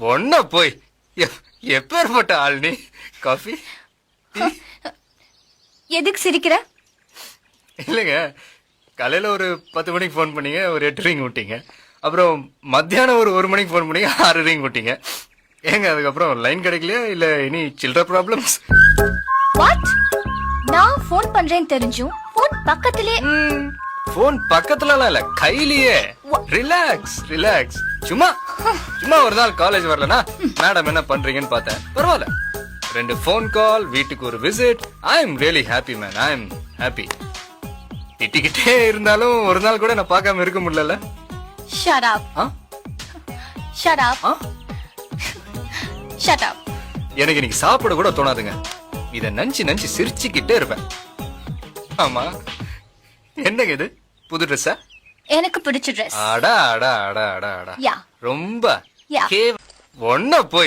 ஒன்ன போய் எப்பேற்பட்ட ஆள் நீ? காஃபி எதுக்கு சிரிக்கிற? இல்லைங்க, காலையில ஒரு 10 மணிக்கு ஃபோன் பண்ணீங்க, ஒரு 8 ரிங் விட்டீங்க. அப்புறம் மத்தியானம் ஒரு 1 மணிக்கு ஃபோன் பண்ணீங்க, 6 ரிங் விட்டீங்க. ஏங்க அதுக்கப்புறம் லைன் கிடைக்கலையா இல்ல இனி சில்ட்ர ப்ராப்ளம்ஸ்? வாட்? நான் ஃபோன் பண்றேன்னு தெரிஞ்சும் ஃபோன் பக்கத்திலே. ஃபோன் பக்கத்துலலாம் இல்ல, கையிலேயே. Relax relax. சும்மா சும்மா ஒரு நாள் காலேஜ் வரலனா மேடம் என்ன பண்றீங்கன்னு பார்த்தேன். பரவாயில்ல, 2 ஃபோன் கால், வீட்டுக்கு ஒரு visit. I am really happy man, I am happy. திட்டிக்கிட்டே இருந்தாலும் ஒரு நாள் கூட நான் பார்க்காம இருக்க முடியல. Shut up. Shut up. Shut up. எனக்கு இன்னைக்கு சாப்பிட கூட தோணாதுங்க. இத நஞ்சி சிரிச்சுக்கிட்டே இருப்பேன். ஆமா, என்னங்க இது, புது ட்ரெஸ்ஸா? எனக்கு பிடிச்ச ட்ரெஸ். அடா அடா அடா அடா அடா. யா. ரொம்ப யா. ஒன்ன போய்